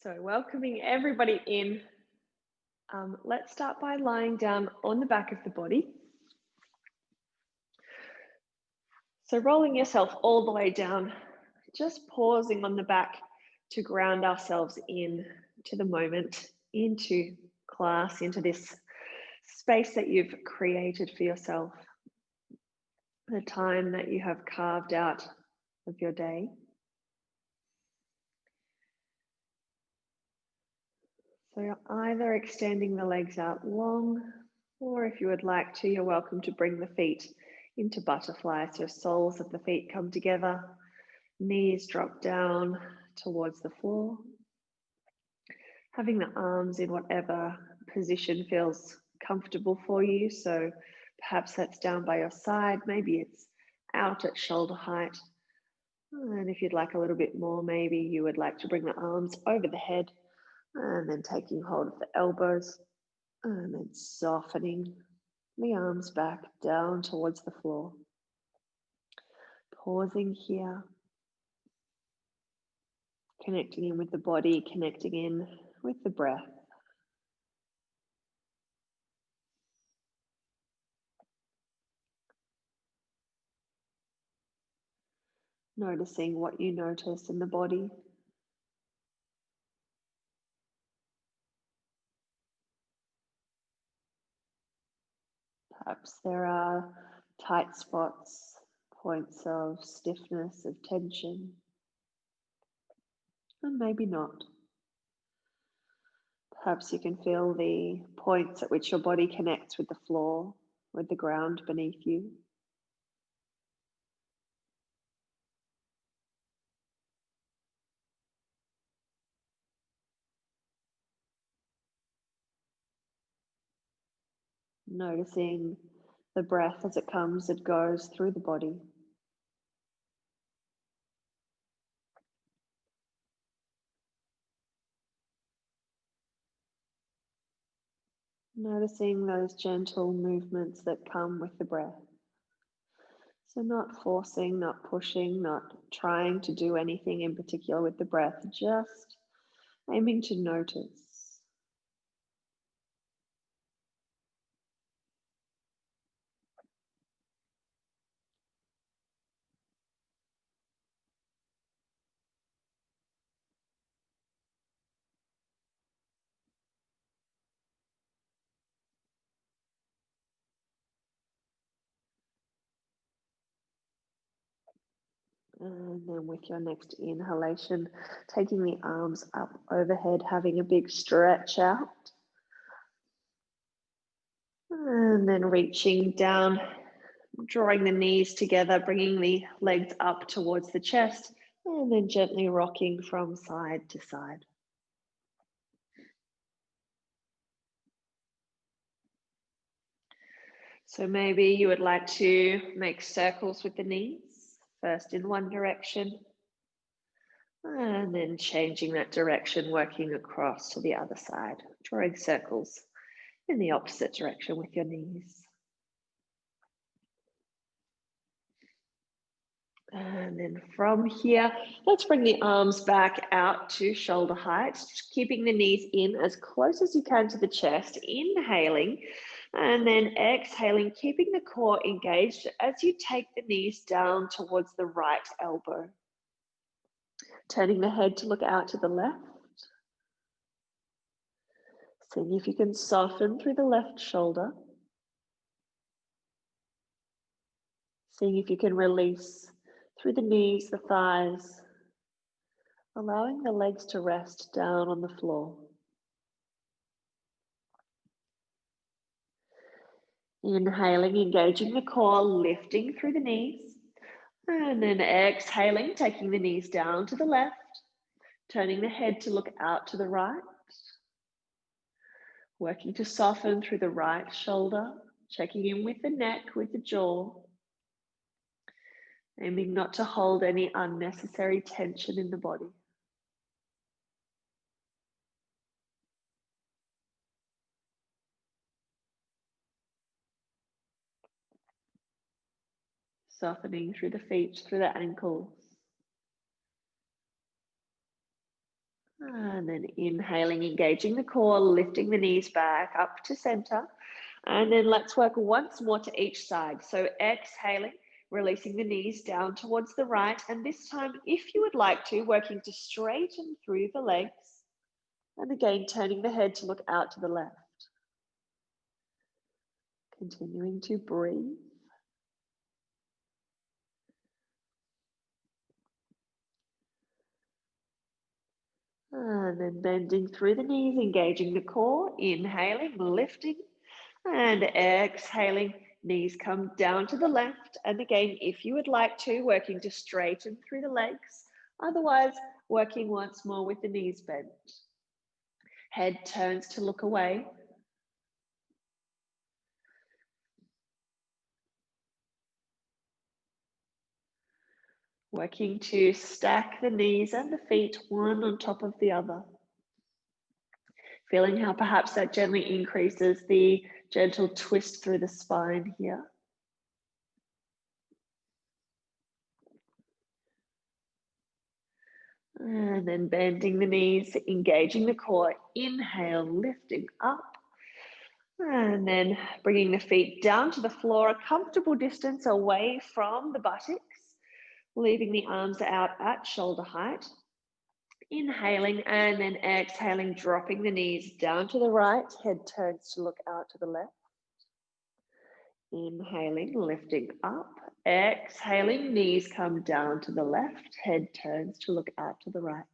So, welcoming everybody in. Let's start by lying down on the back of the body. So, rolling yourself all the way down, just pausing on the back to ground ourselves in to the moment, into class, into this space that you've created for yourself, the time that you have carved out of your day. So you're either extending the legs out long, or if you would like to, you're welcome to bring the feet into butterfly. So soles of the feet come together, knees drop down towards the floor. Having the arms in whatever position feels comfortable for you. So perhaps that's down by your side, maybe it's out at shoulder height. And if you'd like a little bit more, maybe you would like to bring the arms over the head and then taking hold of the elbows and then softening the arms back down towards the floor. Pausing here, connecting in with the body, connecting in with the breath. Noticing what you notice in the body. Perhaps there are tight spots, points of stiffness, of tension, and maybe not. Perhaps you can feel the points at which your body connects with the floor, with the ground beneath you. Noticing the breath as it comes and goes through the body. Noticing those gentle movements that come with the breath. So not forcing, not pushing, not trying to do anything in particular with the breath, just aiming to notice. And then with your next inhalation, taking the arms up overhead, having a big stretch out. And then reaching down, drawing the knees together, bringing the legs up towards the chest, and then gently rocking from side to side. So maybe you would like to make circles with the knees, first in one direction, and then changing that direction, working across to the other side, drawing circles in the opposite direction with your knees. And then from here, let's bring the arms back out to shoulder height, keeping the knees in as close as you can to the chest, inhaling, and then exhaling, keeping the core engaged as you take the knees down towards the right elbow. Turning the head to look out to the left. Seeing if you can soften through the left shoulder. Seeing if you can release through the knees, the thighs, allowing the legs to rest down on the floor. Inhaling, engaging the core, lifting through the knees. And then exhaling, taking the knees down to the left, turning the head to look out to the right. Working to soften through the right shoulder, checking in with the neck, with the jaw. Aiming not to hold any unnecessary tension in the body. Softening through the feet, through the ankles. And then inhaling, engaging the core, lifting the knees back up to center. And then let's work once more to each side. So exhaling, releasing the knees down towards the right. And this time, if you would like to, working to straighten through the legs. And again, turning the head to look out to the left. Continuing to breathe. And then bending through the knees, engaging the core, inhaling, lifting, and exhaling. Knees come down to the left. And again, if you would like to, working to straighten through the legs. Otherwise, working once more with the knees bent. Head turns to look away. Working to stack the knees and the feet one on top of the other. Feeling how perhaps that gently increases the gentle twist through the spine here. And then bending the knees, engaging the core. Inhale, lifting up. And then bringing the feet down to the floor, a comfortable distance away from the buttocks, leaving the arms out at shoulder height. Inhaling and then exhaling, dropping the knees down to the right, head turns to look out to the left. Inhaling, lifting up. Exhaling, knees come down to the left, head turns to look out to the right.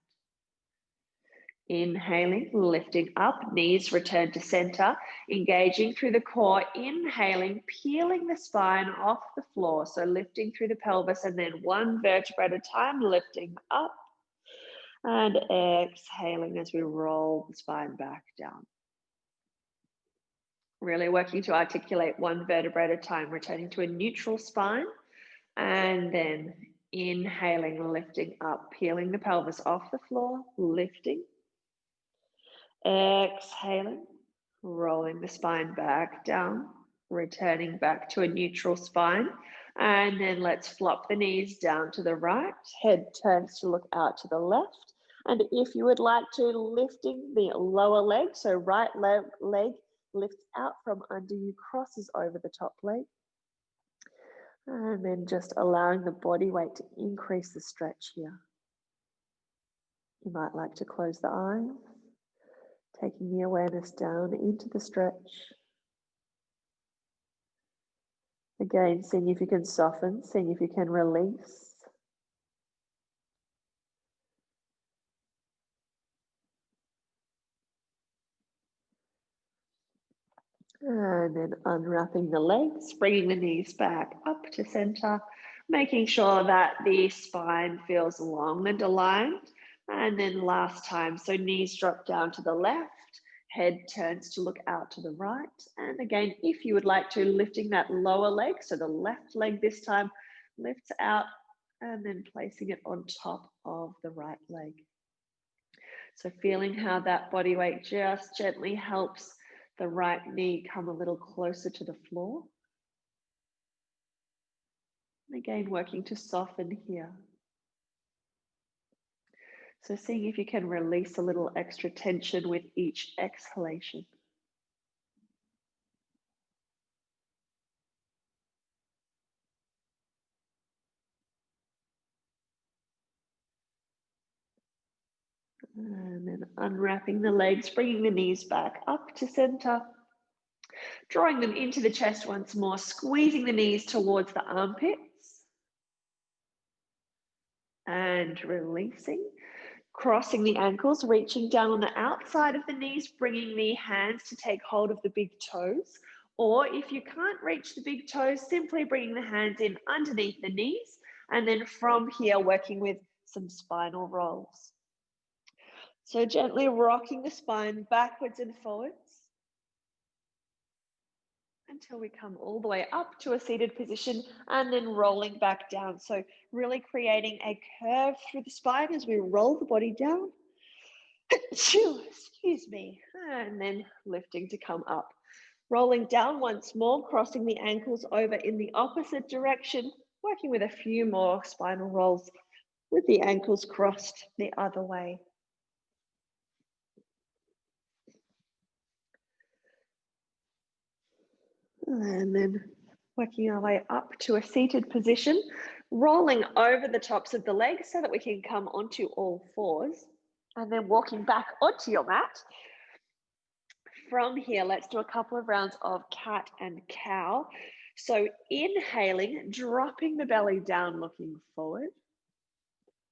Inhaling, lifting up, knees return to center, engaging through the core. Inhaling, peeling the spine off the floor, so lifting through the pelvis, and then one vertebra at a time, lifting up. And exhaling as we roll the spine back down. Really working to articulate one vertebra at a time, returning to a neutral spine. And then inhaling, lifting up, peeling the pelvis off the floor, lifting. Exhaling, rolling the spine back down, returning back to a neutral spine. And then let's flop the knees down to the right, head turns to look out to the left. And if you would like to, lifting the lower leg, so right leg lifts out from under you, crosses over the top leg. And then just allowing the body weight to increase the stretch here. You might like to close the eyes, taking the awareness down into the stretch. Again, seeing if you can soften, seeing if you can release. And then unwrapping the legs, bringing the knees back up to center, making sure that the spine feels long and aligned. And then last time, so knees drop down to the left, head turns to look out to the right. And again, if you would like to, lifting that lower leg, so the left leg this time lifts out and then placing it on top of the right leg. So feeling how that body weight just gently helps the right knee come a little closer to the floor. And again, working to soften here. So seeing if you can release a little extra tension with each exhalation. And then unwrapping the legs, bringing the knees back up to center. Drawing them into the chest once more, squeezing the knees towards the armpits. And releasing. Crossing the ankles, reaching down on the outside of the knees, bringing the hands to take hold of the big toes. Or if you can't reach the big toes, simply bringing the hands in underneath the knees. And then from here, working with some spinal rolls. So gently rocking the spine backwards and forwards until we come all the way up to a seated position and then rolling back down. So really creating a curve through the spine as we roll the body down. Excuse me. And then lifting to come up. Rolling down once more, crossing the ankles over in the opposite direction, working with a few more spinal rolls with the ankles crossed the other way. And then working our way up to a seated position, rolling over the tops of the legs so that we can come onto all fours, and then walking back onto your mat. From here, let's do a couple of rounds of cat and cow. So inhaling, dropping the belly down, looking forward,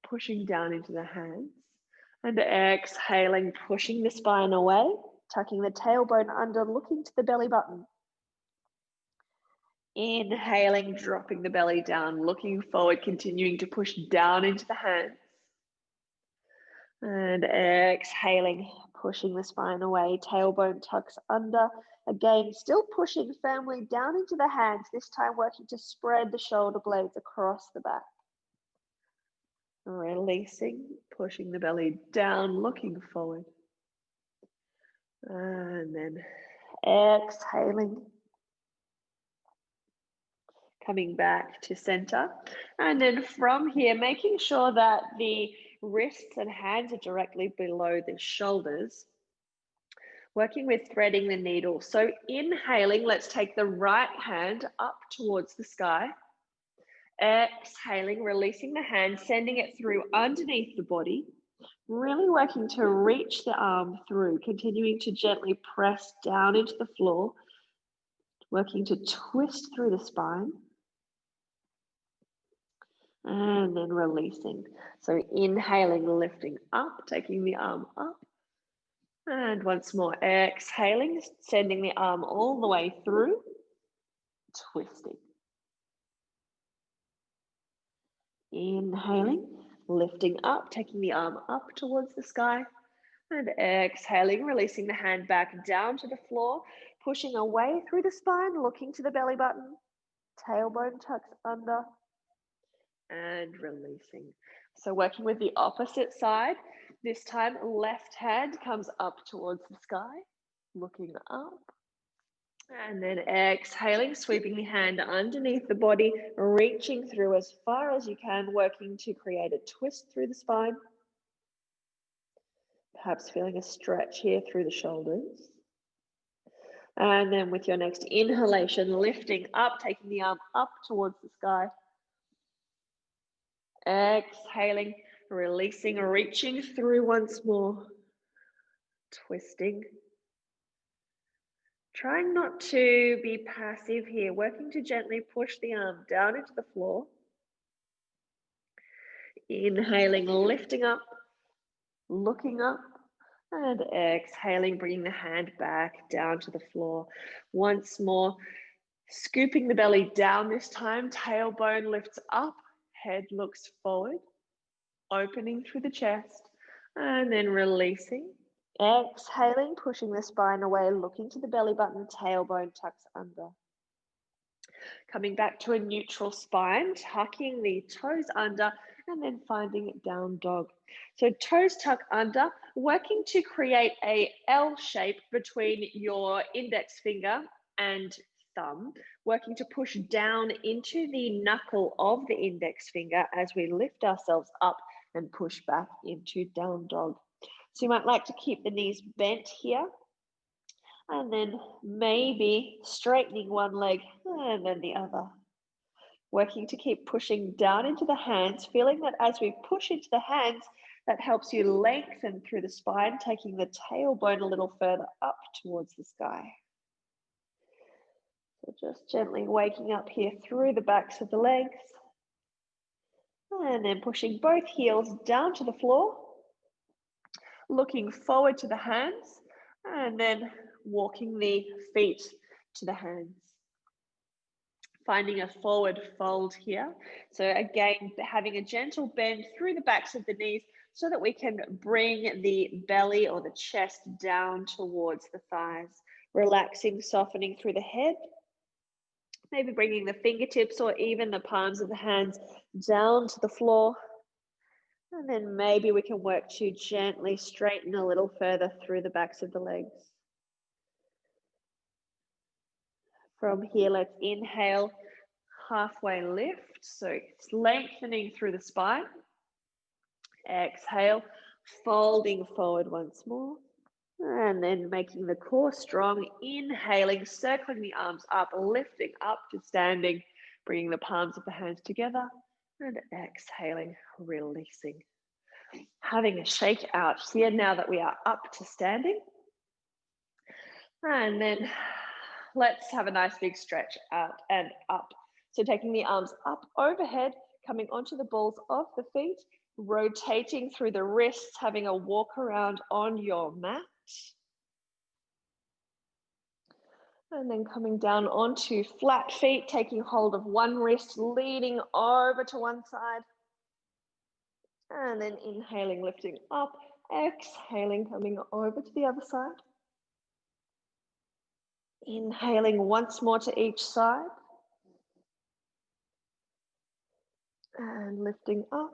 pushing down into the hands, and exhaling, pushing the spine away, tucking the tailbone under, looking to the belly button. Inhaling, dropping the belly down, looking forward, continuing to push down into the hands. And exhaling, pushing the spine away, tailbone tucks under. Again, still pushing firmly down into the hands, this time working to spread the shoulder blades across the back. Releasing, pushing the belly down, looking forward. And then exhaling. Coming back to center. And then from here, making sure that the wrists and hands are directly below the shoulders. Working with threading the needle. So inhaling, let's take the right hand up towards the sky. Exhaling, releasing the hand, sending it through underneath the body. Really working to reach the arm through, continuing to gently press down into the floor. Working to twist through the spine. And then releasing. So inhaling, lifting up, taking the arm up. And once more, exhaling, sending the arm all the way through, twisting. Inhaling, lifting up, taking the arm up towards the sky. And exhaling, releasing the hand back down to the floor, pushing away through the spine, looking to the belly button. Tailbone tucks under. And releasing. So working with the opposite side, this time left hand comes up towards the sky, looking up. And then exhaling, sweeping the hand underneath the body, reaching through as far as you can, working to create a twist through the spine. Perhaps feeling a stretch here through the shoulders. And then with your next inhalation, lifting up, taking the arm up towards the sky. Exhaling, releasing, reaching through once more. Twisting. Trying not to be passive here, working to gently push the arm down into the floor. Inhaling, lifting up, looking up, and exhaling, bringing the hand back down to the floor. Once more, scooping the belly down this time, tailbone lifts up, head looks forward, opening through the chest, and then releasing. Exhaling, pushing the spine away, looking to the belly button, tailbone tucks under. Coming back to a neutral spine, tucking the toes under, and then finding down dog. So toes tuck under, working to create a L shape between your index finger and thumb, working to push down into the knuckle of the index finger as we lift ourselves up and push back into down dog. So you might like to keep the knees bent here, and then maybe straightening one leg and then the other. Working to keep pushing down into the hands, feeling that as we push into the hands, that helps you lengthen through the spine, taking the tailbone a little further up towards the sky. So just gently waking up here through the backs of the legs. And then pushing both heels down to the floor. Looking forward to the hands. And then walking the feet to the hands. Finding a forward fold here. So again, having a gentle bend through the backs of the knees so that we can bring the belly or the chest down towards the thighs. Relaxing, softening through the head. Maybe bringing the fingertips or even the palms of the hands down to the floor. And then maybe we can work to gently straighten a little further through the backs of the legs. From here, let's inhale, halfway lift. So it's lengthening through the spine. Exhale, folding forward once more. And then making the core strong, inhaling, circling the arms up, lifting up to standing, bringing the palms of the hands together, and exhaling, releasing. Having a shake out here now that we are up to standing. And then let's have a nice big stretch out and up. So taking the arms up overhead, coming onto the balls of the feet, rotating through the wrists, having a walk around on your mat. And then coming down onto flat feet, taking hold of one wrist, leaning over to one side. And then inhaling, lifting up, exhaling, coming over to the other side. Inhaling once more to each side. And lifting up,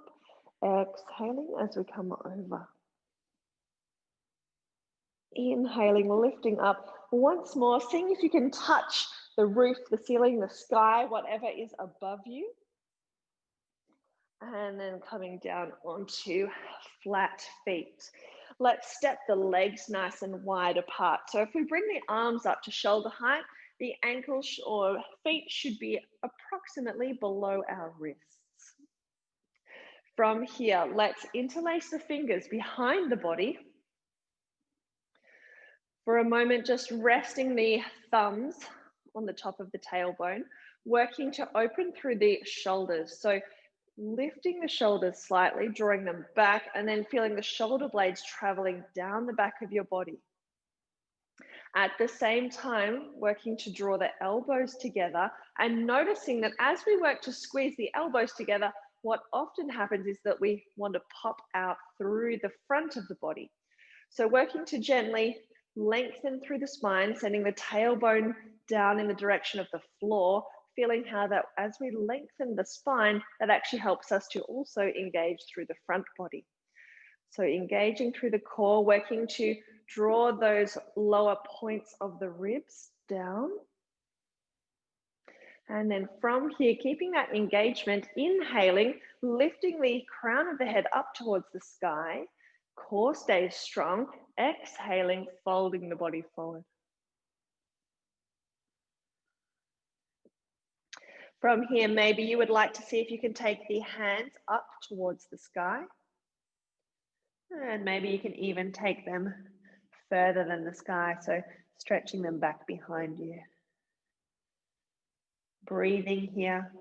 exhaling as we come over. Inhaling, lifting up once more, seeing if you can touch the roof, the ceiling, the sky, whatever is above you. And then coming down onto flat feet. Let's step the legs nice and wide apart. So if we bring the arms up to shoulder height, the ankles or feet should be approximately below our wrists. From here, let's interlace the fingers behind the body. For a moment, just resting the thumbs on the top of the tailbone, working to open through the shoulders. So lifting the shoulders slightly, drawing them back, and then feeling the shoulder blades traveling down the back of your body. At the same time, working to draw the elbows together and noticing that as we work to squeeze the elbows together, what often happens is that we want to pop out through the front of the body. So working to gently lengthen through the spine, sending the tailbone down in the direction of the floor, feeling how that as we lengthen the spine, that actually helps us to also engage through the front body. So engaging through the core, working to draw those lower points of the ribs down. And then from here, keeping that engagement, inhaling, lifting the crown of the head up towards the sky, core stays strong, exhaling, folding the body forward. From here, maybe you would like to see if you can take the hands up towards the sky. And maybe you can even take them further than the sky, so stretching them back behind you. Breathing here.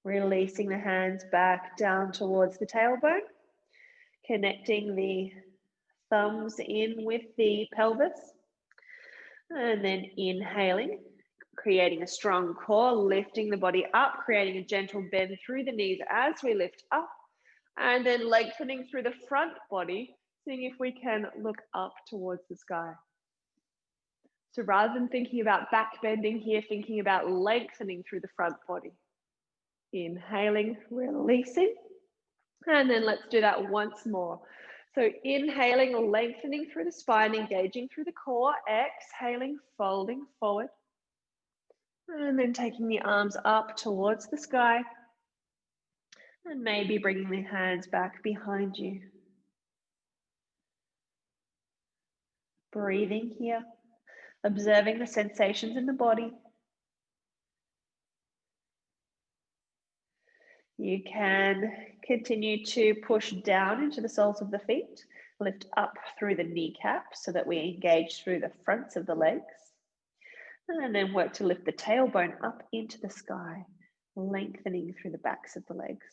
Releasing the hands back down towards the tailbone. Connecting the thumbs in with the pelvis. And then inhaling, creating a strong core, lifting the body up, creating a gentle bend through the knees as we lift up. And then lengthening through the front body, seeing if we can look up towards the sky. So rather than thinking about back bending here, thinking about lengthening through the front body. Inhaling, releasing. And then let's do that once more. So inhaling, lengthening through the spine, engaging through the core, exhaling, folding forward. And then taking the arms up towards the sky. And maybe bringing the hands back behind you. Breathing here, observing the sensations in the body. You can continue to push down into the soles of the feet, lift up through the kneecaps so that we engage through the fronts of the legs. And then work to lift the tailbone up into the sky, lengthening through the backs of the legs.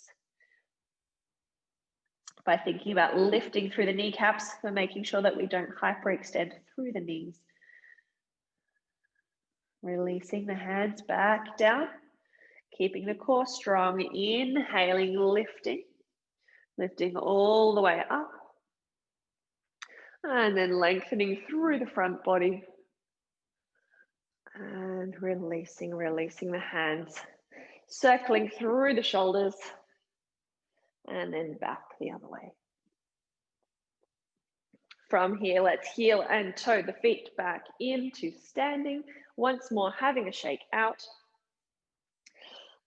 By thinking about lifting through the kneecaps, we're making sure that we don't hyperextend through the knees. Releasing the hands back down, keeping the core strong, inhaling, lifting all the way up. And then lengthening through the front body. And releasing the hands, circling through the shoulders. And then back the other way. From here, let's heel and toe the feet back into standing. Once more, having a shake out.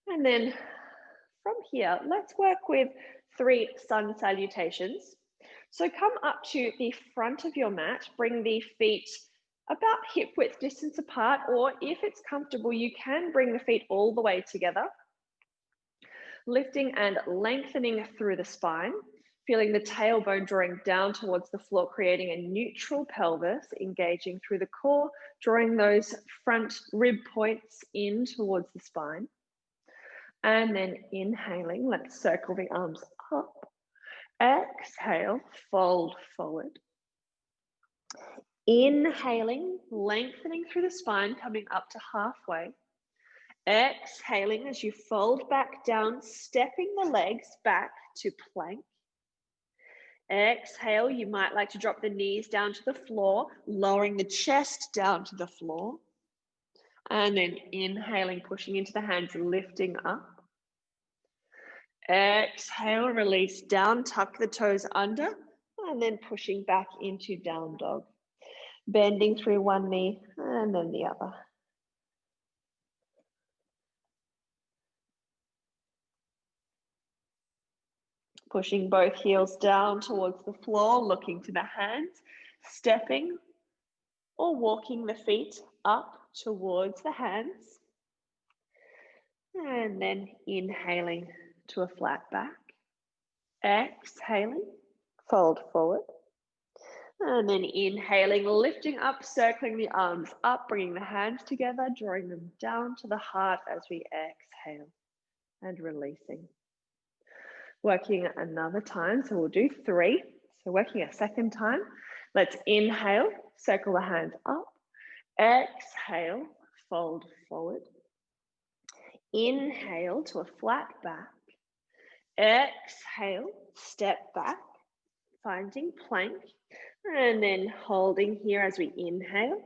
And then from here, let's work with 3 sun salutations. So come up to the front of your mat, bring the feet about hip width distance apart, or if it's comfortable, you can bring the feet all the way together, lifting and lengthening through the spine, feeling the tailbone drawing down towards the floor, creating a neutral pelvis, engaging through the core, drawing those front rib points in towards the spine. And then inhaling, let's circle the arms up. Exhale, fold forward. Inhaling, lengthening through the spine, coming up to halfway. Exhaling as you fold back down, stepping the legs back to plank. Exhale, you might like to drop the knees down to the floor, lowering the chest down to the floor. And then inhaling, pushing into the hands, lifting up. Exhale, release down, tuck the toes under, and then pushing back into down dog. Bending through one knee and then the other. Pushing both heels down towards the floor, looking to the hands, stepping or walking the feet up towards the hands. And then inhaling to a flat back. Exhaling, fold forward. And then inhaling, lifting up, circling the arms up, bringing the hands together, drawing them down to the heart as we exhale and releasing. Working another time, so we'll do 3. So working a second time, let's inhale, circle the hands up, exhale, fold forward. Inhale to a flat back, exhale, step back, finding plank. And then holding here as we inhale.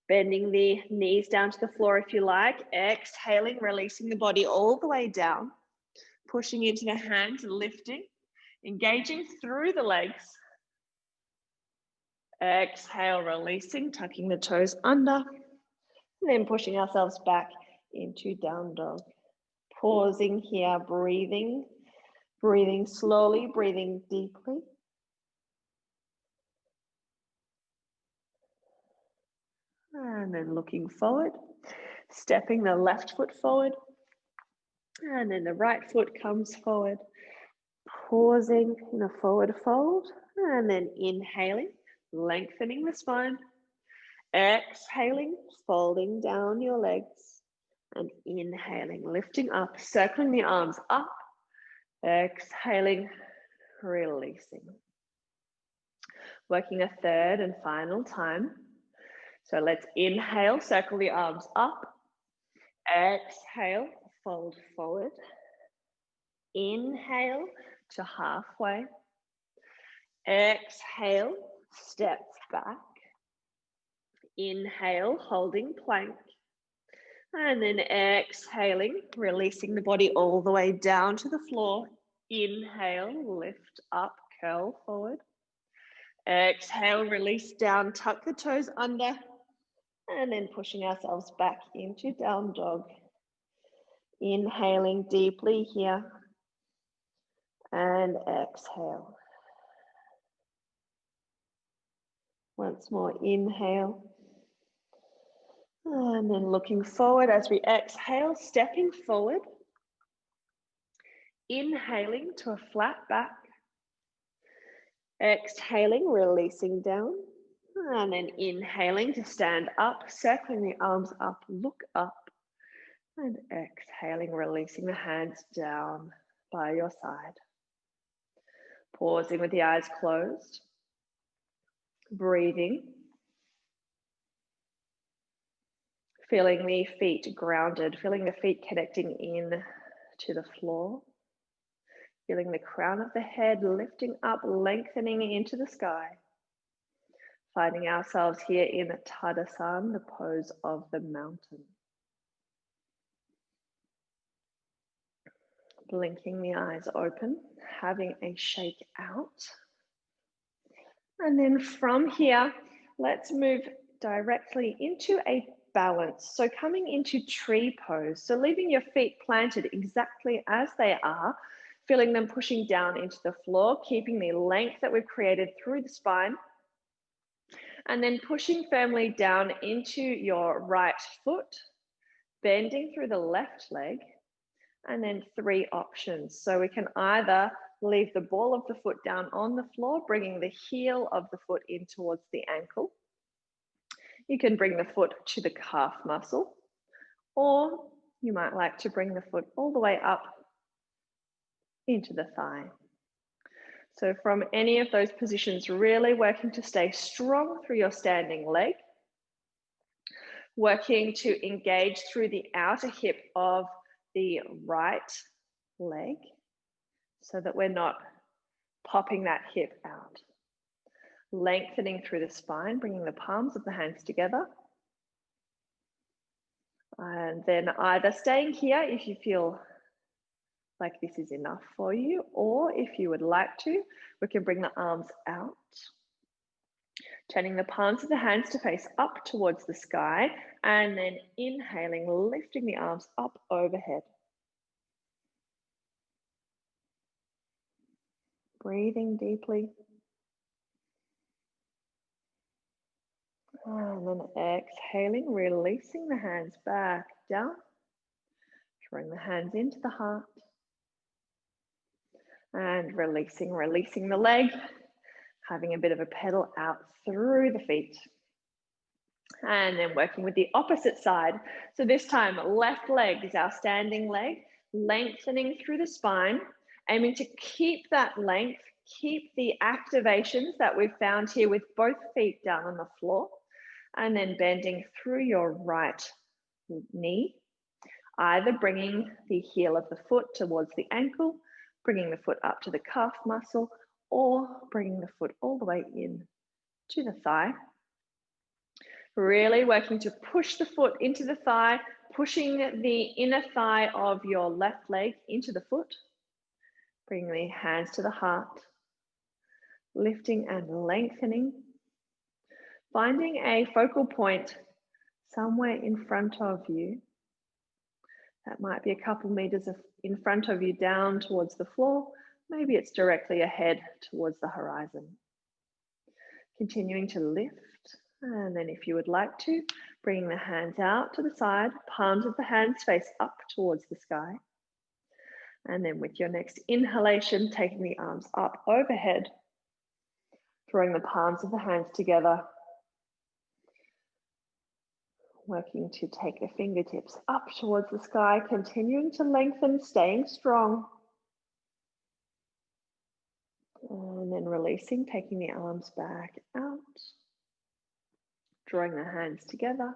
Bending the knees down to the floor if you like. Exhaling, releasing the body all the way down. Pushing into the hands, lifting. Engaging through the legs. Exhale, releasing, tucking the toes under. And then pushing ourselves back into down dog. Pausing here, breathing. Breathing slowly, breathing deeply. And then looking forward, stepping the left foot forward, and then the right foot comes forward, pausing in a forward fold, and then inhaling, lengthening the spine, exhaling, folding down your legs, and inhaling, lifting up, circling the arms up, exhaling, releasing. Working a third and final time. So let's inhale, circle the arms up. Exhale, fold forward. Inhale to halfway. Exhale, step back. Inhale, holding plank. And then exhaling, releasing the body all the way down to the floor. Inhale, lift up, curl forward. Exhale, release down, tuck the toes under. And then pushing ourselves back into down dog. Inhaling deeply here. And exhale. Once more, inhale. And then looking forward as we exhale, stepping forward. Inhaling to a flat back. Exhaling, releasing down. And then inhaling to stand up, circling the arms up, look up. And exhaling, releasing the hands down by your side. Pausing with the eyes closed. Breathing. Feeling the feet grounded, feeling the feet connecting in to the floor. Feeling the crown of the head lifting up, lengthening into the sky. Finding ourselves here in Tadasana, the pose of the mountain. Blinking the eyes open, having a shake out. And then from here, let's move directly into a balance. So coming into tree pose. So leaving your feet planted exactly as they are, feeling them pushing down into the floor, keeping the length that we've created through the spine. And then pushing firmly down into your right foot, bending through the left leg, and then 3 options. So we can either leave the ball of the foot down on the floor, bringing the heel of the foot in towards the ankle. You can bring the foot to the calf muscle, or you might like to bring the foot all the way up into the thigh. So from any of those positions, really working to stay strong through your standing leg, working to engage through the outer hip of the right leg so that we're not popping that hip out. Lengthening through the spine, bringing the palms of the hands together. And then either staying here if you feel like this is enough for you, or if you would like to, we can bring the arms out. Turning the palms of the hands to face up towards the sky, and then inhaling, lifting the arms up overhead. Breathing deeply. And then exhaling, releasing the hands back down. Drawing the hands into the heart. And releasing the leg. Having a bit of a pedal out through the feet. And then working with the opposite side. So this time, left leg is our standing leg, lengthening through the spine, aiming to keep that length, keep the activations that we've found here with both feet down on the floor, and then bending through your right knee, either bringing the heel of the foot towards the ankle, bringing the foot up to the calf muscle, or bringing the foot all the way in to the thigh. Really working to push the foot into the thigh, pushing the inner thigh of your left leg into the foot. Bringing the hands to the heart, lifting and lengthening. Finding a focal point somewhere in front of you. That might be a couple meters in front of you down towards the floor. Maybe it's directly ahead towards the horizon. Continuing to lift. And then if you would like to, bring the hands out to the side, palms of the hands face up towards the sky. And then with your next inhalation, taking the arms up overhead, drawing the palms of the hands together, working to take the fingertips up towards the sky, continuing to lengthen, staying strong. And then releasing, taking the arms back out. Drawing the hands together.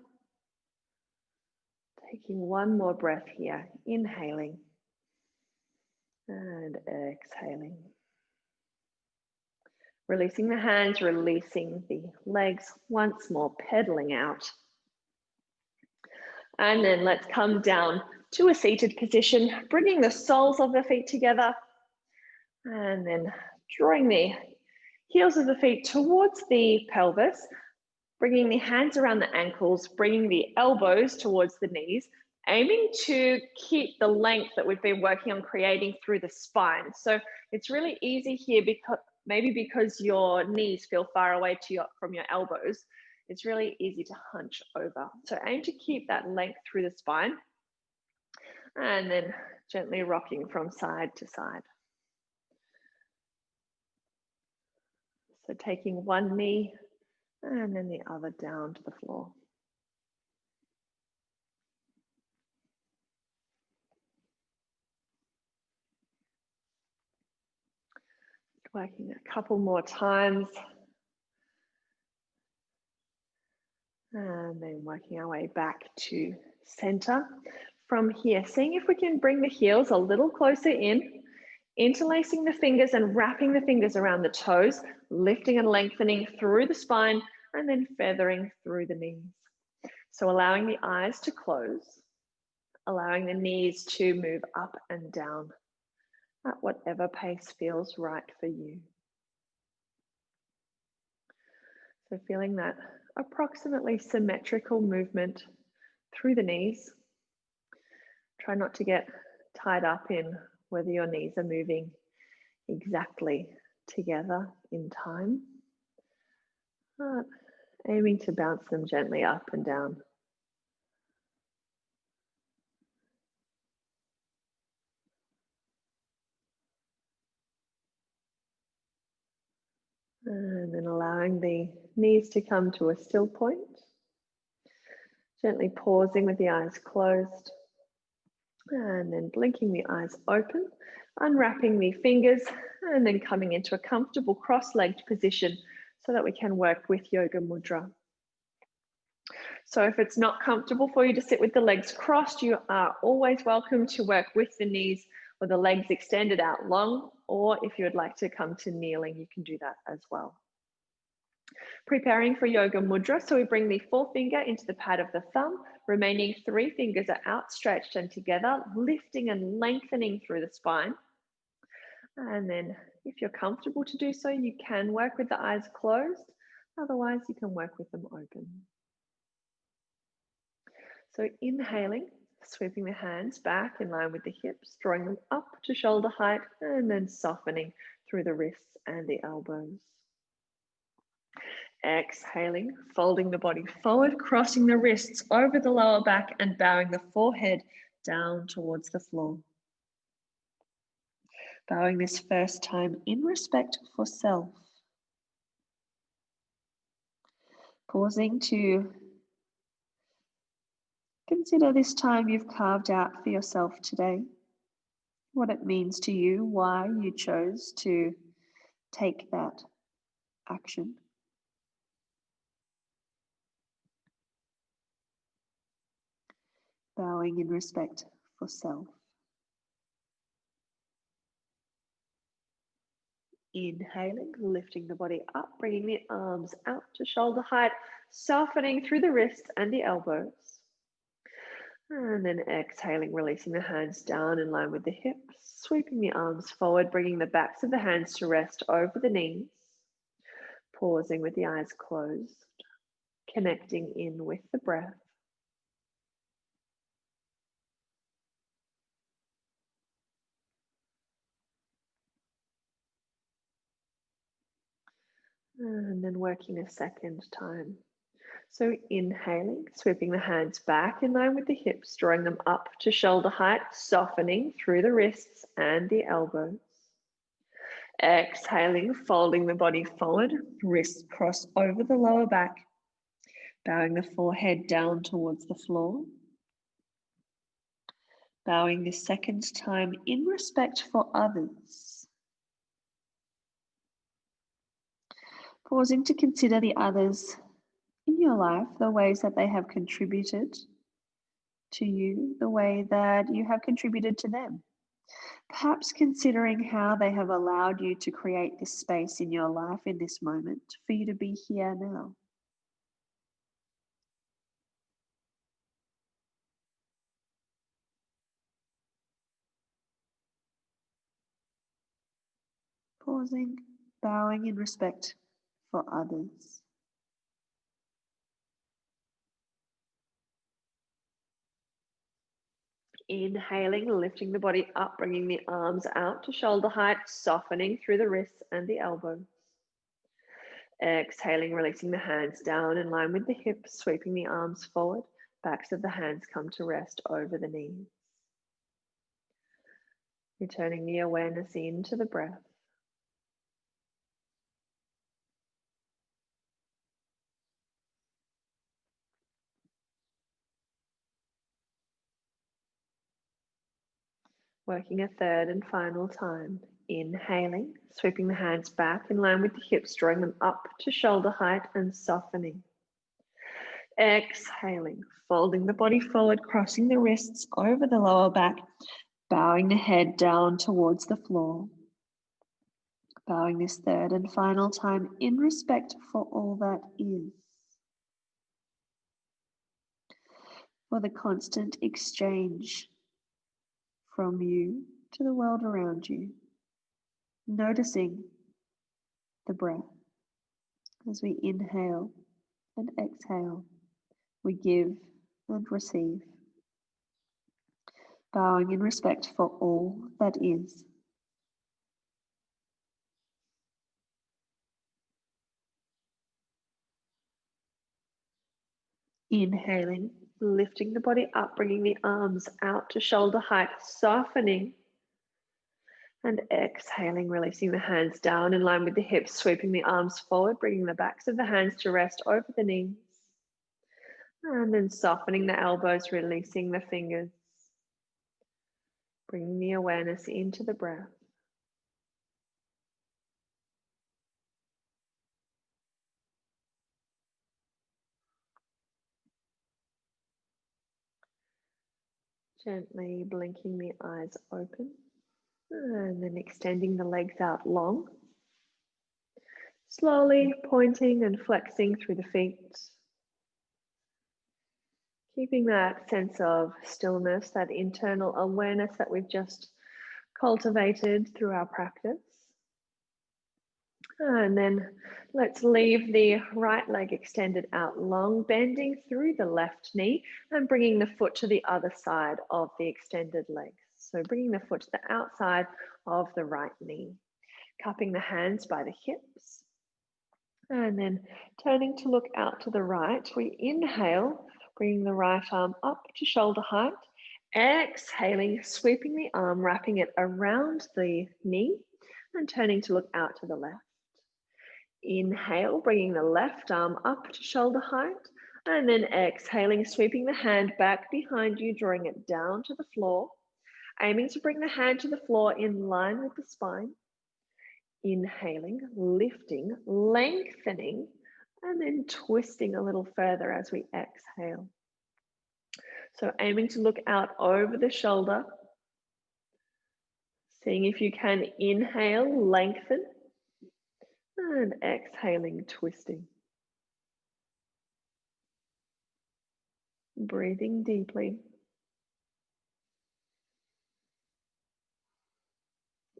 Taking one more breath here, inhaling and exhaling. Releasing the hands, releasing the legs, once more pedaling out. And then let's come down to a seated position, bringing the soles of the feet together. And then drawing the heels of the feet towards the pelvis, bringing the hands around the ankles, bringing the elbows towards the knees, aiming to keep the length that we've been working on creating through the spine. So it's really easy here because your knees feel far away from your elbows. It's really easy to hunch over. So aim to keep that length through the spine and then gently rocking from side to side. So taking one knee and then the other down to the floor. Working a couple more times. And then working our way back to center. From here, seeing if we can bring the heels a little closer in, interlacing the fingers and wrapping the fingers around the toes, lifting and lengthening through the spine, and then feathering through the knees. So allowing the eyes to close, allowing the knees to move up and down at whatever pace feels right for you. So feeling that approximately symmetrical movement through the knees. Try not to get tied up in whether your knees are moving exactly together in time, but aiming to bounce them gently up and down. And then allowing the knees to come to a still point. Gently pausing with the eyes closed. And then blinking the eyes open, unwrapping the fingers, and then coming into a comfortable cross-legged position so that we can work with Yoga Mudra. So if it's not comfortable for you to sit with the legs crossed, you are always welcome to work with the knees or the legs extended out long, or if you would like to come to kneeling, you can do that as well. Preparing for Yoga Mudra, so we bring the forefinger into the pad of the thumb, remaining 3 fingers are outstretched and together, lifting and lengthening through the spine. And then if you're comfortable to do so, you can work with the eyes closed. Otherwise, you can work with them open. So inhaling, sweeping the hands back in line with the hips, drawing them up to shoulder height, and then softening through the wrists and the elbows. Exhaling, folding the body forward, crossing the wrists over the lower back and bowing the forehead down towards the floor. Bowing this first time in respect for self. Pausing to consider this time you've carved out for yourself today, what it means to you, why you chose to take that action. Bowing in respect for self. Inhaling, lifting the body up, bringing the arms out to shoulder height, softening through the wrists and the elbows. And then exhaling, releasing the hands down in line with the hips, sweeping the arms forward, bringing the backs of the hands to rest over the knees. Pausing with the eyes closed, connecting in with the breath. And then working a second time. So inhaling, sweeping the hands back in line with the hips, drawing them up to shoulder height, softening through the wrists and the elbows. Exhaling, folding the body forward, wrists cross over the lower back, bowing the forehead down towards the floor. Bowing this second time in respect for others. Pausing to consider the others in your life, the ways that they have contributed to you, the way that you have contributed to them. Perhaps considering how they have allowed you to create this space in your life in this moment for you to be here now. Pausing, bowing in respect for others. Inhaling, lifting the body up, bringing the arms out to shoulder height, softening through the wrists and the elbows. Exhaling, releasing the hands down in line with the hips, sweeping the arms forward. Backs of the hands come to rest over the knees. Returning the awareness into the breath. Working a third and final time. Inhaling, sweeping the hands back in line with the hips, drawing them up to shoulder height and softening. Exhaling, folding the body forward, crossing the wrists over the lower back, bowing the head down towards the floor. Bowing this third and final time in respect for all that is. For the constant exchange from you to the world around you. Noticing the breath as we inhale and exhale, we give and receive. bowing in respect for all that is. Inhaling, lifting the body up, bringing the arms out to shoulder height, softening. And exhaling, releasing the hands down in line with the hips, sweeping the arms forward, bringing the backs of the hands to rest over the knees. And then softening the elbows, releasing the fingers. Bringing the awareness into the breath. Gently blinking the eyes open. And then extending the legs out long. Slowly pointing and flexing through the feet. Keeping that sense of stillness, that internal awareness that we've just cultivated through our practice. And then let's leave the right leg extended out long, bending through the left knee and bringing the foot to the other side of the extended leg. So bringing the foot to the outside of the right knee, cupping the hands by the hips. And then turning to look out to the right, we inhale, bringing the right arm up to shoulder height. Exhaling, sweeping the arm, wrapping it around the knee and turning to look out to the left. Inhale, bringing the left arm up to shoulder height, and then exhaling, sweeping the hand back behind you, drawing it down to the floor, aiming to bring the hand to the floor in line with the spine. Inhaling, lifting, lengthening, and then twisting a little further as we exhale. So aiming to look out over the shoulder, seeing if you can inhale, lengthen, and exhaling, twisting. Breathing deeply.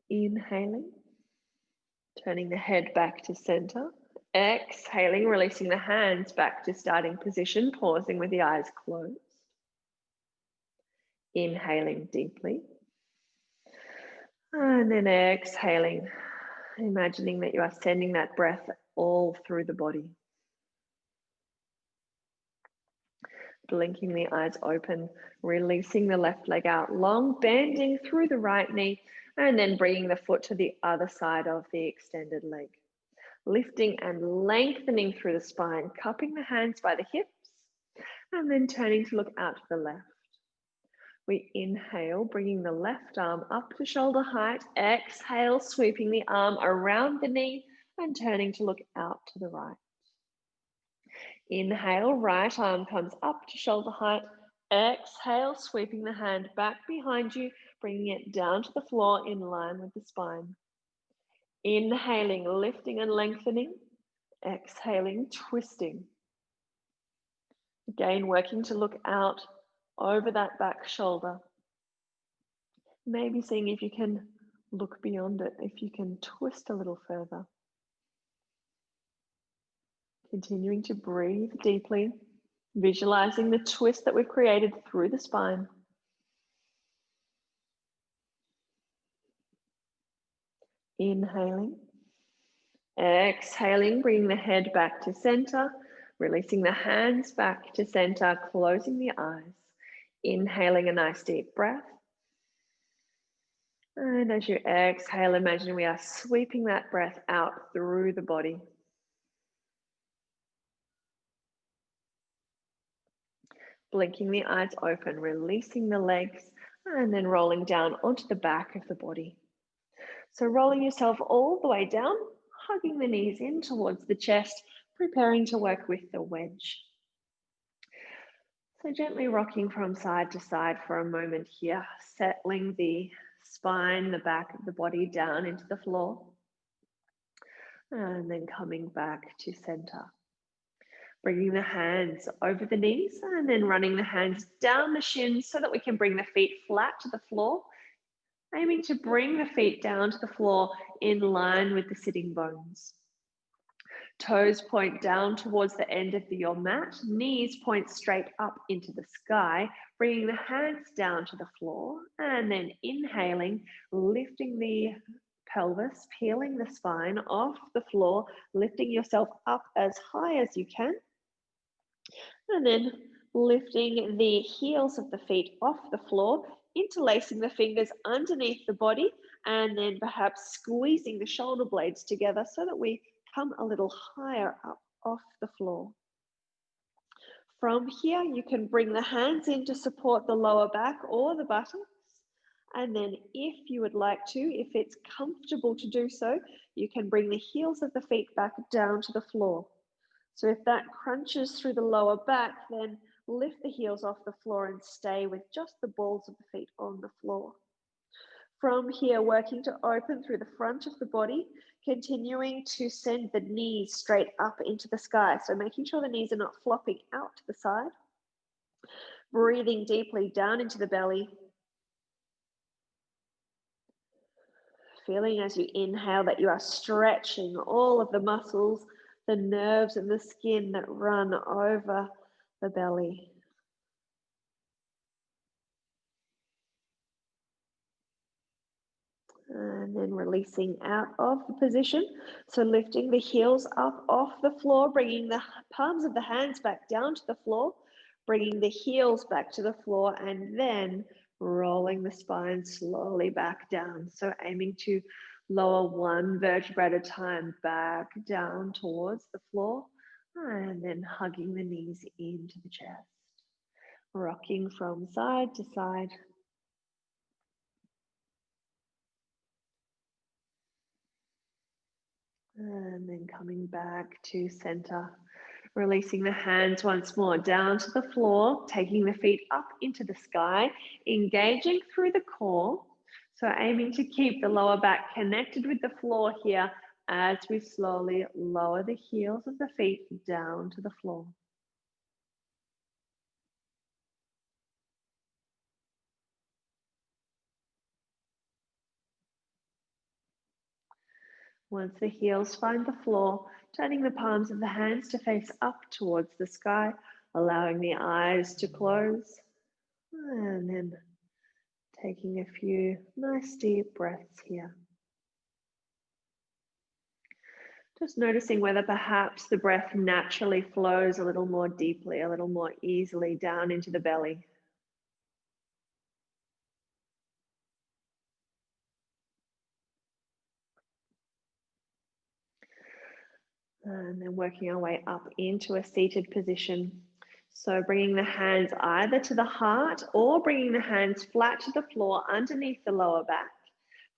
Inhaling, turning the head back to center. Exhaling, releasing the hands back to starting position, pausing with the eyes closed. Inhaling deeply. And then exhaling, imagining that you are sending that breath all through the body. Blinking the eyes open, releasing the left leg out long, bending through the right knee, and then bringing the foot to the other side of the extended leg. Lifting and lengthening through the spine, cupping the hands by the hips, and then turning to look out to the left. We inhale, bringing the left arm up to shoulder height. Exhale, sweeping the arm around the knee and turning to look out to the right. Inhale, right arm comes up to shoulder height. Exhale, sweeping the hand back behind you, bringing it down to the floor in line with the spine. Inhaling, lifting and lengthening. Exhaling, twisting. Again, working to look out over that back shoulder. Maybe seeing if you can look beyond it, if you can twist a little further. Continuing to breathe deeply, visualizing the twist that we've created through the spine. Inhaling. Exhaling, bringing the head back to center, releasing the hands back to center, closing the eyes. Inhaling a nice deep breath. And as you exhale, imagine we are sweeping that breath out through the body. Blinking the eyes open, releasing the legs, and then rolling down onto the back of the body. So rolling yourself all the way down, hugging the knees in towards the chest, preparing to work with the wedge. So gently rocking from side to side for a moment here, settling the spine, the back of the body down into the floor, and then coming back to center. Bringing the hands over the knees and then running the hands down the shins so that we can bring the feet flat to the floor. Aiming to bring the feet down to the floor in line with the sitting bones. Toes point down towards the end of your mat. Knees point straight up into the sky, bringing the hands down to the floor, and then inhaling, lifting the pelvis, peeling the spine off the floor, lifting yourself up as high as you can, and then lifting the heels of the feet off the floor, interlacing the fingers underneath the body, and then perhaps squeezing the shoulder blades together so that we come a little higher up off the floor. From here, you can bring the hands in to support the lower back or the buttocks. And then if you would like to, if it's comfortable to do so, you can bring the heels of the feet back down to the floor. So if that crunches through the lower back, then lift the heels off the floor and stay with just the balls of the feet on the floor. From here, working to open through the front of the body, continuing to send the knees straight up into the sky. So making sure the knees are not flopping out to the side. Breathing deeply down into the belly. Feeling as you inhale that you are stretching all of the muscles, the nerves and the skin that run over the belly. And then releasing out of the position. So lifting the heels up off the floor, bringing the palms of the hands back down to the floor, bringing the heels back to the floor, and then rolling the spine slowly back down. So aiming to lower one vertebra at a time back down towards the floor, and then hugging the knees into the chest. Rocking from side to side. And then coming back to center, releasing the hands once more down to the floor, taking the feet up into the sky, engaging through the core. So aiming to keep the lower back connected with the floor here as we slowly lower the heels of the feet down to the floor. Once the heels find the floor, turning the palms of the hands to face up towards the sky, allowing the eyes to close, and then taking a few nice deep breaths here. Just noticing whether perhaps the breath naturally flows a little more deeply, a little more easily down into the belly. And then working our way up into a seated position. So bringing the hands either to the heart or bringing the hands flat to the floor underneath the lower back.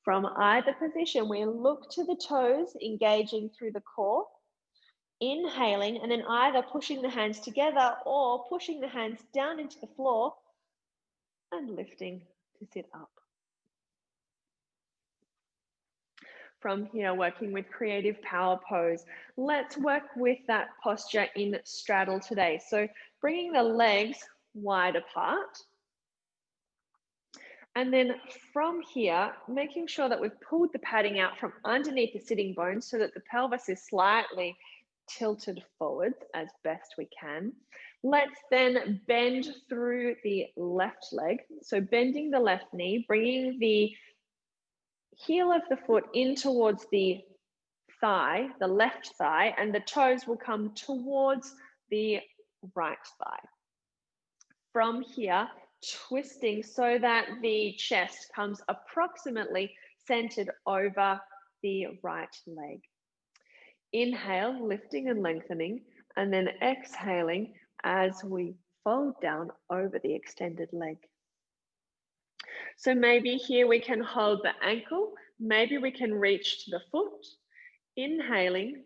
From either position, we look to the toes, engaging through the core, inhaling, and then either pushing the hands together or pushing the hands down into the floor and lifting to sit up. From here, working with creative power pose. Let's work with that posture in straddle today. So bringing the legs wide apart. And then from here, making sure that we've pulled the padding out from underneath the sitting bones so that the pelvis is slightly tilted forward as best we can. Let's then bend through the left leg. So bending the left knee, bringing the heel of the foot in towards the thigh, the left thigh, and the toes will come towards the right thigh. From here, twisting so that the chest comes approximately centered over the right leg. Inhale, lifting and lengthening, and then exhaling as we fold down over the extended leg. So maybe here we can hold the ankle, maybe we can reach to the foot. Inhaling,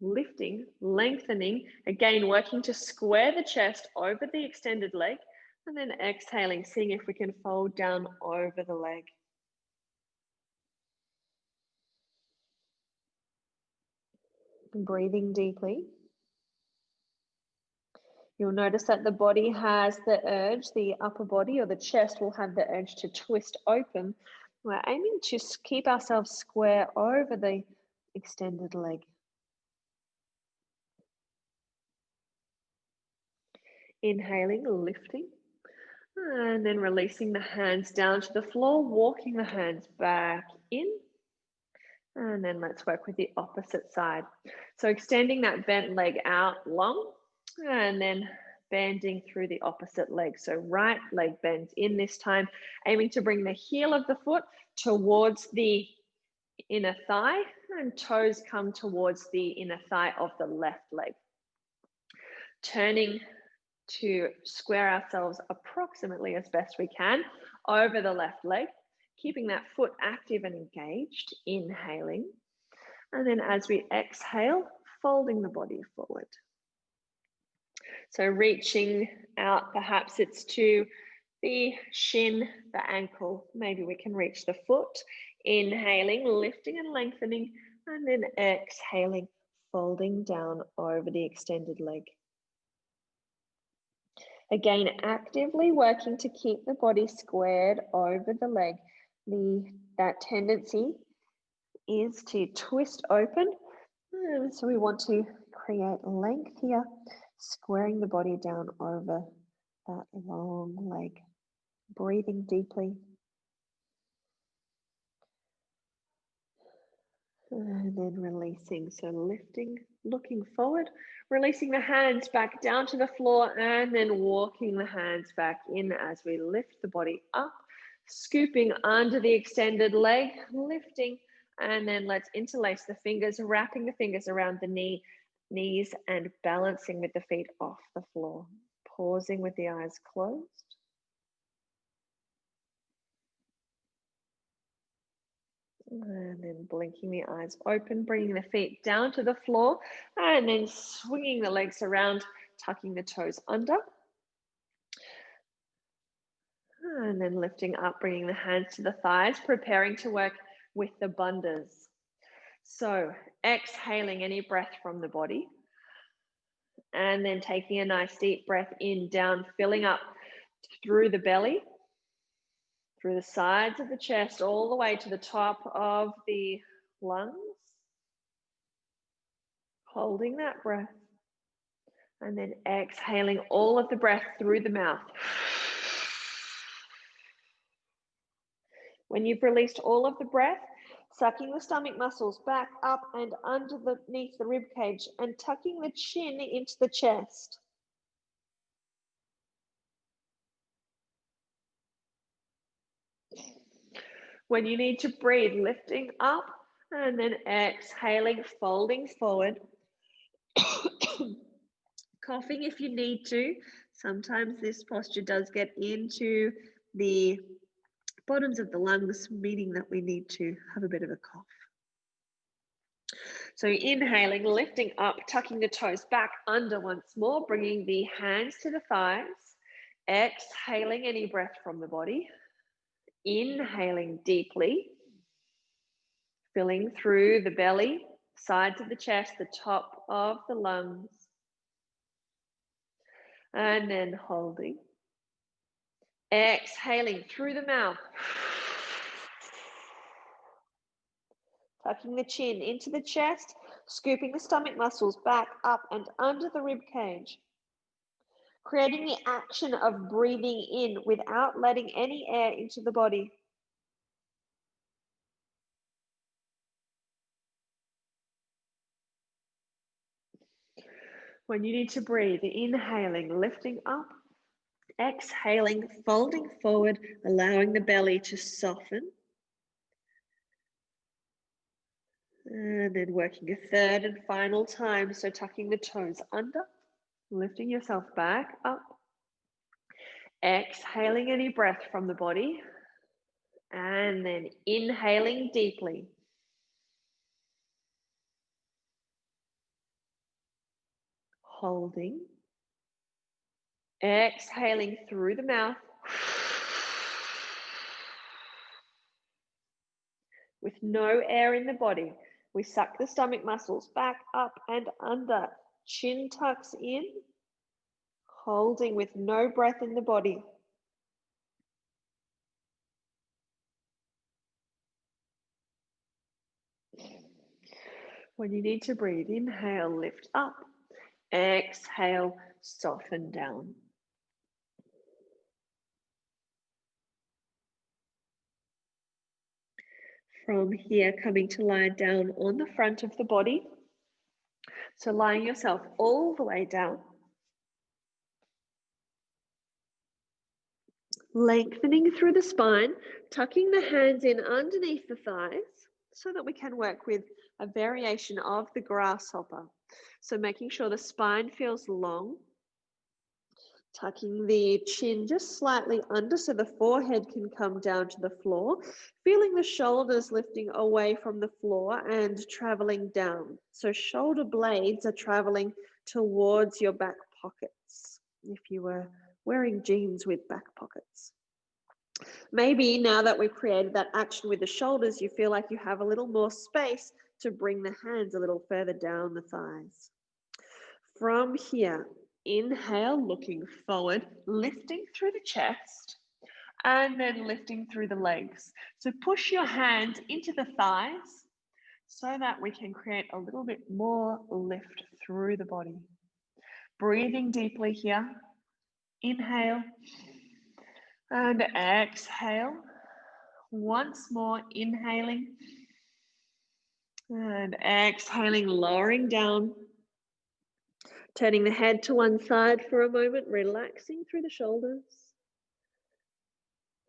lifting, lengthening, again working to square the chest over the extended leg, and then exhaling, seeing if we can fold down over the leg. Breathing deeply. You'll notice that the body has the urge, the upper body or the chest will have the urge to twist open. We're aiming to keep ourselves square over the extended leg. Inhaling, lifting, And then releasing the hands down to the floor, walking the hands back in. And then let's work with the opposite side. So extending that bent leg out long and then bending through the opposite leg. So right leg bends in this time, aiming to bring the heel of the foot towards the inner thigh and toes come towards the inner thigh of the left leg. Turning to square ourselves approximately as best we can over the left leg, keeping that foot active and engaged, inhaling. And then as we exhale, folding the body forward. So reaching out, perhaps it's to the shin, the ankle, maybe we can reach the foot. Inhaling, lifting and lengthening, and then exhaling, folding down over the extended leg. Again, actively working to keep the body squared over the leg. That tendency is to twist open. So we want to create length here, squaring the body down over that long leg. Breathing deeply. And then releasing. So lifting, looking forward, releasing the hands back down to the floor, and then walking the hands back in as we lift the body up, scooping under the extended leg, lifting, and then let's interlace the fingers, wrapping the fingers around the knees and balancing with the feet off the floor. Pausing with the eyes closed. And then blinking the eyes open, bringing the feet down to the floor, and then swinging the legs around, tucking the toes under. And then lifting up, bringing the hands to the thighs, preparing to work with the bandhas. So exhaling any breath from the body. And then taking a nice deep breath in, down, filling up through the belly, through the sides of the chest, all the way to the top of the lungs. Holding that breath. And then exhaling all of the breath through the mouth. When you've released all of the breath, sucking the stomach muscles back up and underneath the rib cage and tucking the chin into the chest. When you need to breathe, lifting up and then exhaling, folding forward. Coughing if you need to. Sometimes this posture does get into the bottoms of the lungs, meaning that we need to have a bit of a cough. So inhaling, lifting up, tucking the toes back under once more, bringing the hands to the thighs. Exhaling any breath from the body. Inhaling deeply, filling through the belly, sides of the chest, the top of the lungs. And then holding. Exhaling through the mouth. Tucking the chin into the chest, scooping the stomach muscles back up and under the rib cage. Creating the action of breathing in without letting any air into the body. When you need to breathe, inhaling, lifting up, exhaling, folding forward, allowing the belly to soften. And then working a third and final time. So tucking the toes under, lifting yourself back up. Exhaling any breath from the body. And then inhaling deeply. Holding. Exhaling through the mouth. With no air in the body, we suck the stomach muscles back up and under. Chin tucks in. Holding with no breath in the body. When you need to breathe, inhale, lift up. Exhale, soften down. From here, coming to lie down on the front of the body. So lying yourself all the way down. Lengthening through the spine, tucking the hands in underneath the thighs so that we can work with a variation of the grasshopper. So making sure the spine feels long, tucking the chin just slightly under so the forehead can come down to the floor, feeling the shoulders lifting away from the floor and traveling down. So shoulder blades are traveling towards your back pockets if you were wearing jeans with back pockets. Maybe now that we've created that action with the shoulders, you feel like you have a little more space to bring the hands a little further down the thighs. From here, inhale, looking forward, lifting through the chest, and then lifting through the legs. So push your hands into the thighs so that we can create a little bit more lift through the body. Breathing deeply here. Inhale and exhale. Once more, inhaling and exhaling, lowering down. Turning the head to one side for a moment, relaxing through the shoulders.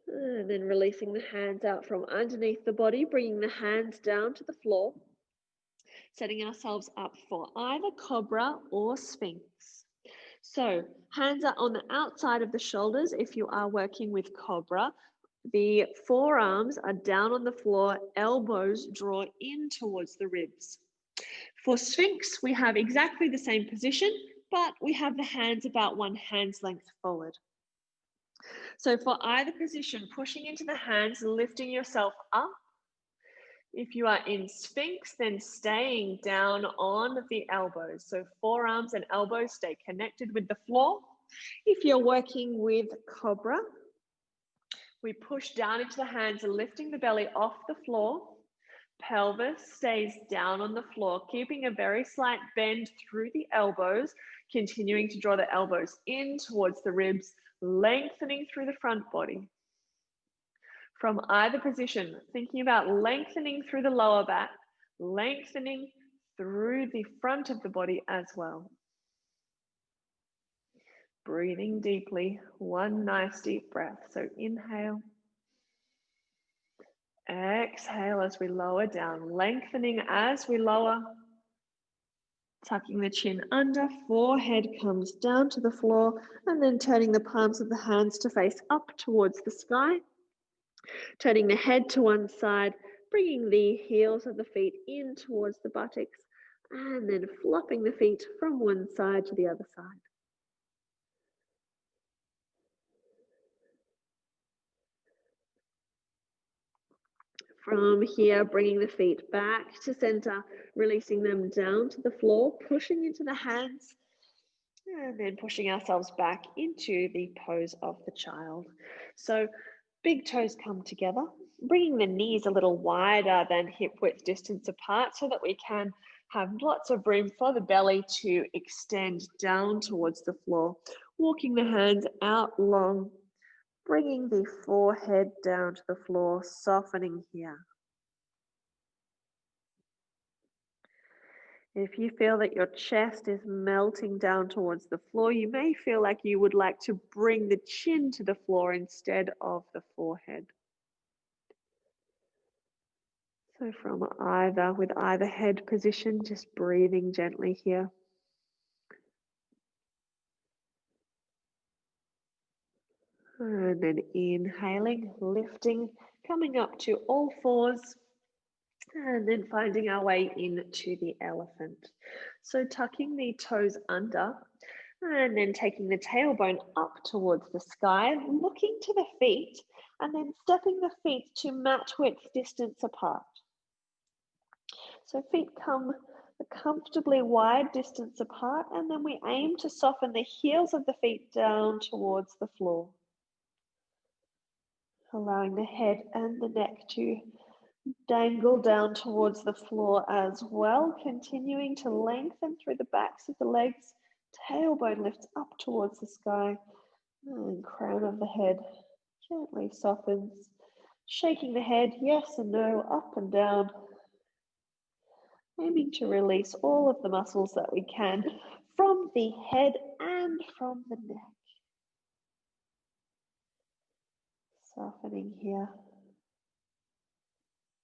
And then releasing the hands out from underneath the body, bringing the hands down to the floor. Setting ourselves up for either cobra or sphinx. So hands are on the outside of the shoulders if you are working with cobra. The forearms are down on the floor, elbows draw in towards the ribs. For sphinx, we have exactly the same position, but we have the hands about one hand's length forward. So for either position, pushing into the hands, lifting yourself up. If you are in sphinx, then staying down on the elbows. So forearms and elbows stay connected with the floor. If you're working with cobra, we push down into the hands, lifting the belly off the floor. Pelvis stays down on the floor, keeping a very slight bend through the elbows, continuing to draw the elbows in towards the ribs, lengthening through the front body. From either position, thinking about lengthening through the lower back, lengthening through the front of the body as well. Breathing deeply, one nice deep breath. So inhale. Exhale as we lower down, lengthening as we lower. Tucking the chin under, forehead comes down to the floor, and then turning the palms of the hands to face up towards the sky. Turning the head to one side, bringing the heels of the feet in towards the buttocks, and then flopping the feet from one side to the other side. From here, bringing the feet back to center, releasing them down to the floor, pushing into the hands, and then pushing ourselves back into the pose of the child. So big toes come together, bringing the knees a little wider than hip width distance apart so that we can have lots of room for the belly to extend down towards the floor. Walking the hands out long, bringing the forehead down to the floor, softening here. If you feel that your chest is melting down towards the floor, you may feel like you would like to bring the chin to the floor instead of the forehead. So with either head position, just breathing gently here. And then inhaling, lifting, coming up to all fours, and then finding our way into the elephant. So tucking the toes under, and then taking the tailbone up towards the sky, looking to the feet, and then stepping the feet to mat width distance apart. So feet come a comfortably wide distance apart, and then we aim to soften the heels of the feet down towards the floor. Allowing the head and the neck to dangle down towards the floor as well, continuing to lengthen through the backs of the legs. Tailbone lifts up towards the sky, and crown of the head gently softens, Shaking the head, yes and no, up and down. Aiming to release all of the muscles that we can from the head and from the neck. Softening here.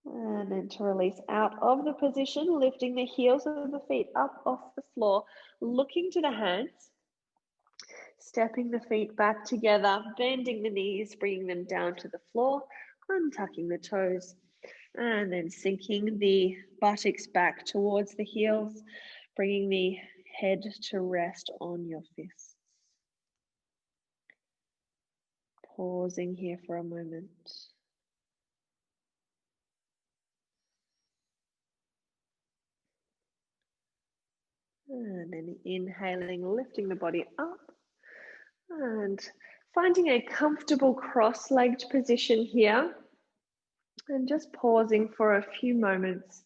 And then to release out of the position, lifting the heels of the feet up off the floor, looking to the hands, stepping the feet back together, bending the knees, bringing them down to the floor, untucking the toes, and then sinking the buttocks back towards the heels, bringing the head to rest on your fists. Pausing here for a moment. And then inhaling, lifting the body up and finding a comfortable cross-legged position here and just pausing for a few moments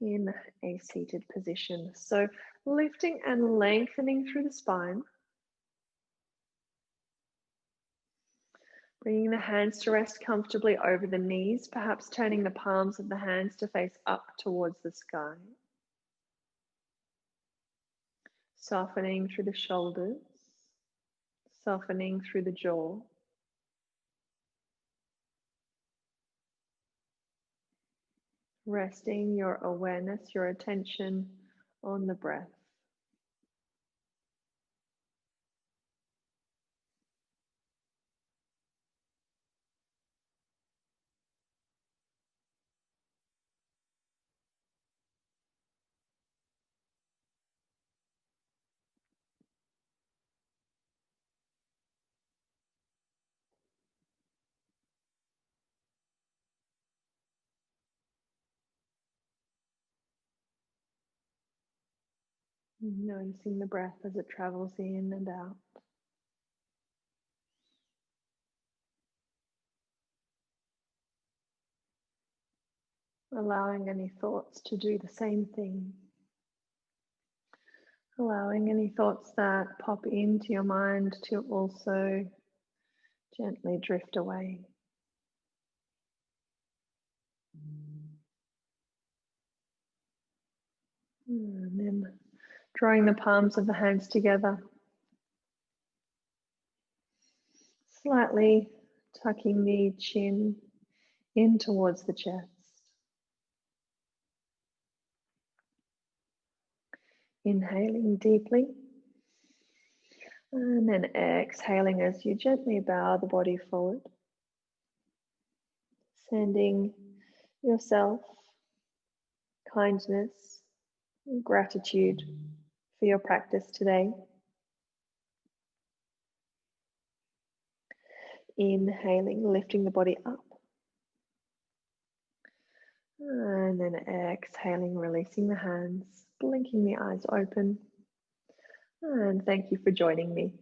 in a seated position. So lifting and lengthening through the spine. Bringing the hands to rest comfortably over the knees, perhaps turning the palms of the hands to face up towards the sky. Softening through the shoulders, softening through the jaw. Resting your awareness, your attention on the breath. Noticing the breath as it travels in and out. Allowing any thoughts to do the same thing. Allowing any thoughts that pop into your mind to also gently drift away. And then drawing the palms of the hands together. Slightly tucking the chin in towards the chest. Inhaling deeply. And then exhaling as you gently bow the body forward. Sending yourself kindness, gratitude for your practice today. Inhaling, lifting the body up. And then exhaling, releasing the hands, blinking the eyes open. And thank you for joining me.